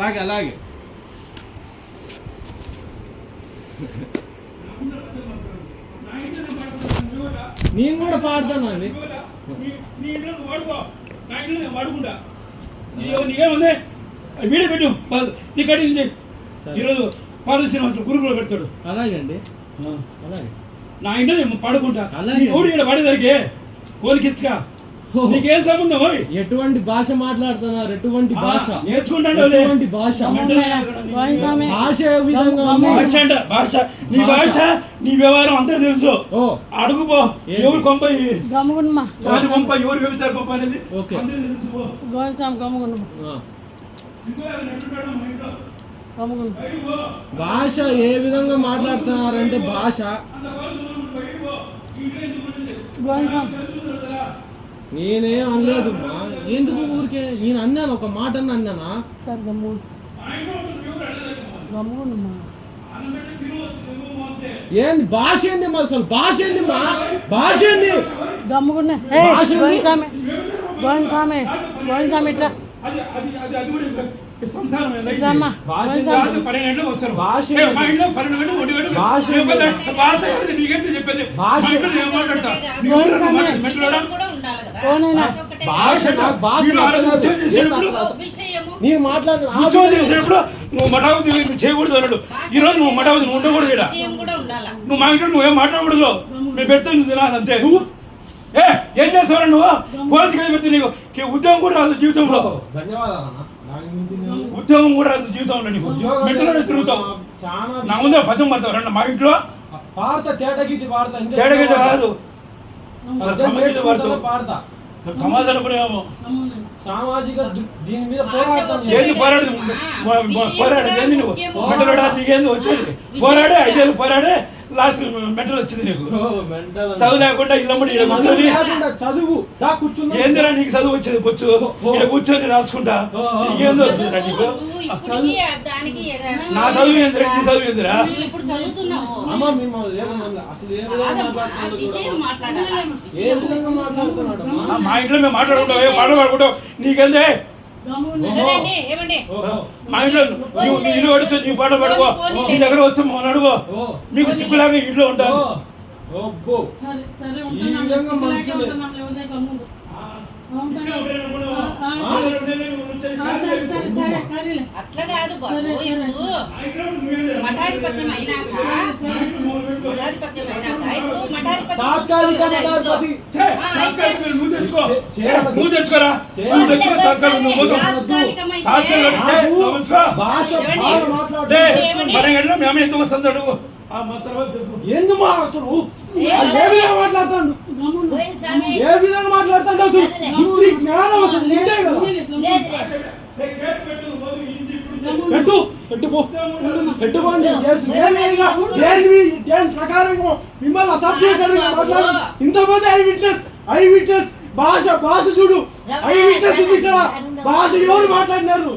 అలాగే అలాగే నేను కూడా పాడతానండి. నీకేముంది వీడియో పెట్టు నీ కటింగ్ ఈరోజు పార్వతి శ్రీనివాసులు గురుకులో పెడతాడు. అలాగే అండి అలాగే నా ఇంట్లో నేను పడుకుంటా. ఎవడు ఇక్కడ పడేసరికి కోరికిస్తా నీకేం సంబంధం? ఎటువంటి భాష మాట్లాడుతున్నారు? ఎటువంటి భాష నేర్చుకుంటాడు? ఎటువంటి భాష? భాష భాష నీ భాష నీ వ్యవహారం అంతా తెలుసు. అడుగుపో ఎవరు కొంప కొంప ఎవరు వ్యభిచార కొంప అనేది భాష ఏ విధంగా మాట్లాడుతున్నారంటే భాష నేనేం అనలేదు మా. ఎందుకు ఊరికే నేను అన్నాను ఒక మాట అన్నానా? ఏంది భాష ఏంది మా? అసలు భాష ఏంది మా? భాష ఏంది? నేను మాట్లాడినప్పుడు నువ్వు మఠావతి చేయకూడదు అన్నాడు. ఈ రోజు నువ్వు మఠావతి నువ్వు ఉండకూడదు. నువ్వు మా ఇంట్లో నువ్వేం మాట్లాడకూడదు. మేము పెడతాను తినాలి అంతే. నువ్వు ఏం చేస్తావు? నువ్వు పోలీసు కదా పెడితే నీకు ఉద్యోగం కూడా రాదు జీవితంలో. ఉద్యోగం కూడా రాదు జీవితంలో. నీకు మెట్లోనే తిరుగుతావు. నా ముందే పదం పడతావు రండి మా ఇంట్లో. తేటగీతి కాదు సామాజిక దీని మీద పోరాడతాను. ఏంది పోరాడేది? ఏంది నువ్వు మెట్టలోడా దిగేంది వచ్చేది? పోరాడే 5 ఏళ్ళు పోరాడే లాస్ట్ మెంటల్ వచ్చింది నీకు. చదువు లేకుండా ఇల్లమ్మడి చదువు ఏందిరా నీకు చదువు వచ్చేది? కూర్చో ఇక్కడ కూర్చొని రాసుకుంటా నీకేందో వస్తుందిరా నీకు? నా చదువు ఏందిరా? నీ చదువు ఏందిరా? మా ఇంట్లో మేము మాట్లాడుకుంటాం పాట పాడుకుంటాం నీకెందే? మా ఇంట్లో ఇల్లు పడితే నీ పాట పడుకో. నీ దగ్గర వస్తే మా అడుగో. మీకు సిగ్గులాగా ఇంట్లో ఉంటాను. అట్లా కాదు బాబు. మఠాధిపత్యం అయినాక నువ్వు తెచ్చుకోరా. మేము ఎందుకు వస్తుంది అడుగు. ఎందుమా అసలు ఏ విధంగా మాట్లాడతాడు? ఏ విధంగా మాట్లాడతాడు? అసలు బుద్ధి జ్ఞానం అసలు ఉంటే కదా. పెట్టు పెట్టుకోండి. ప్రకారంగా మిమ్మల్ని అసభ్యకరంగా మాట్లాడు. ఇంతమంది ఐ విట్నెస్ భాష చూడు. ఐ విట్నెస్ ఉంది ఇక్కడ. భాష ఎవరు మాట్లాడినారు?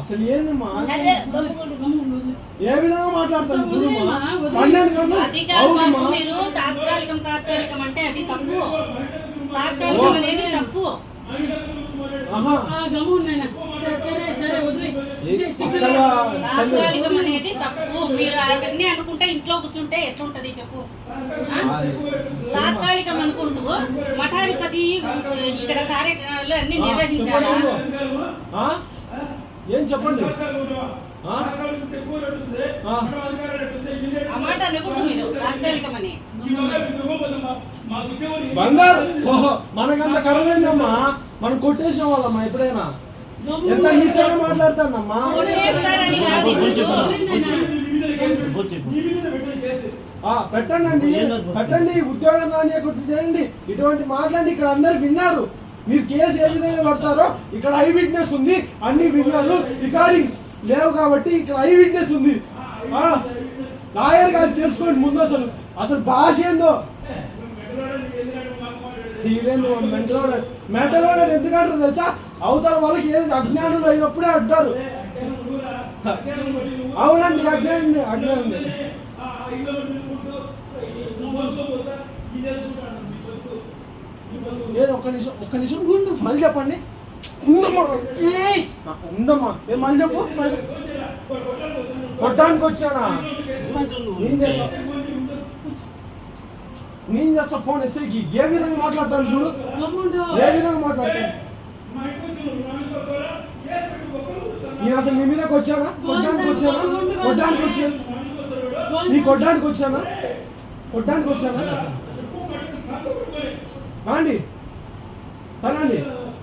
అసలు ఏందమ్మా? ఏ విధంగా మాట్లాడతాను? తాత్కాలికం అంటే అది తప్పు. తాత్కాలికం అనేది తప్పు. తాత్కాలికం అనేది తప్పు. మీరు అవన్నీ అనుకుంటే ఇంట్లో కూర్చుంటే ఎట్లుంటది చెప్పు? తాత్కాలికం అనుకుంటూ మఠాధిపతి ఇక్కడ కార్యక్రమాలు అన్ని నిర్వహించాలా? ఏం చెప్పండి? మాట అనకూడదు మీరు. తాత్కాలికమని బంగారు మనకంత కరలేదమ్మా. మనం కొట్టేసిన వాళ్ళమ్మా. ఎప్పుడైనా ఎంత నిశ్చయంగా మాట్లాడతానమ్మా. పెట్టండి ఉద్యోగం రానియకుండా చేయండి. ఇటువంటి మాట్లాడి ఇక్కడ అందరు విన్నారు. మీరు కేసు ఏ విధంగా పడతారో ఇక్కడ ఐ విట్నెస్ ఉంది. అన్ని విన్నారు. రికార్డింగ్స్ లేవు కాబట్టి ఇక్కడ ఐ విట్నెస్ ఉంది. లాయర్ గారు తెలుసుకోండి ముందు. అసలు భాష ఏందో. మెంటలో ఎందుకంటారు తెలుసా? అవతల వాళ్ళకి ఏది అజ్ఞానులు అయినప్పుడే అంటారు. అవునండి అజ్ఞానం. ఒక్క నిమిషం మళ్ళీ చెప్పండి. ఉందమ్మా ఏయ్, ఉండమ్మా ఏం మళ్ళీ చెప్పు కొట్టడానికి వచ్చానా నేను చేస్తా ఫోన్ ఎస్ఐకి ఏ విధంగా మాట్లాడతాను చూడు గమ్ముండు. ఏ విధంగా మాట్లాడతాను నేను అసలు నీ మీదకి వచ్చానా కొట్టడానికి వచ్చానా కొట్టడానికి వచ్చాను నీ కొట్టడానికి వచ్చానా కొట్టడానికి వచ్చానా రాండి తనండి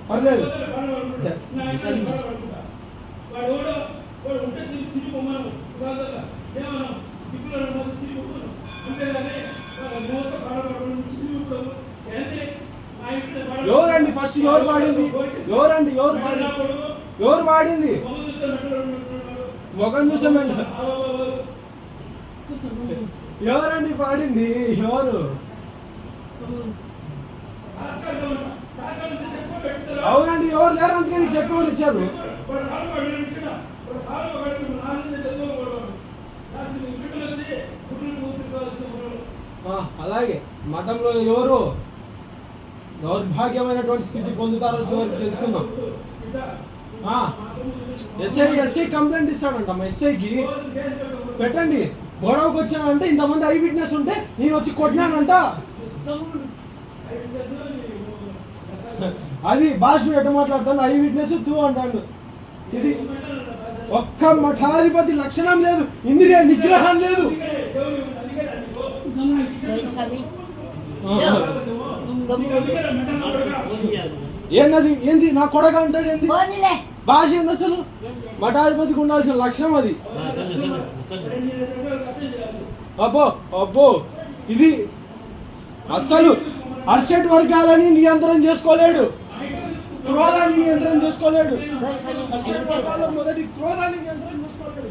పర్లేదు ఎవరండి ఫస్ట్ ఎవరు పాడింది ఎవరండి ఎవరు పాడింది ముఖం చూసామంట ఎవరండి పాడింది ఎవరు అవునండి ఎవరు లేరు అందుకే నీకు చెక్ ఎవరు ఇచ్చారు అలాగే మఠంలో ఎవరు దౌర్భాగ్యమైనటువంటి స్థితి పొందుతారో చివరికి తెలుసుకుందాం ఎస్ఐ కంప్లైంట్ ఇస్తాడంట మా ఎస్ఐకి పెట్టండి గొడవకు వచ్చానంటే ఇంతమంది ఐ విట్నెస్ ఉంటే నేను వచ్చి కొట్టినానంట అది భాష ఎట్ట మాట్లాడతాడు ఐ విట్నెస్ తూ అంటాడు ఇది ఒక్క మఠాధిపతి లక్షణం లేదు ఇంద్రియ నిగ్రహం లేదు ఏంది ఏంది నా కొడక అంటాడు ఏంది భాష ఏంది అసలు మఠాధిపతికి ఉండాల్సిన లక్షణం అది అబ్బో అబ్బో ఇది అస్సలు అర్షడ్ వర్గాలని నియంత్రణ చేసుకోలేడు క్రోధాన్ని నియంత్రణ చేసుకోలేడు అర్షడ్ వర్గాల మొదటి క్రోధాన్ని నియంత్రణ చేసుకోలేడు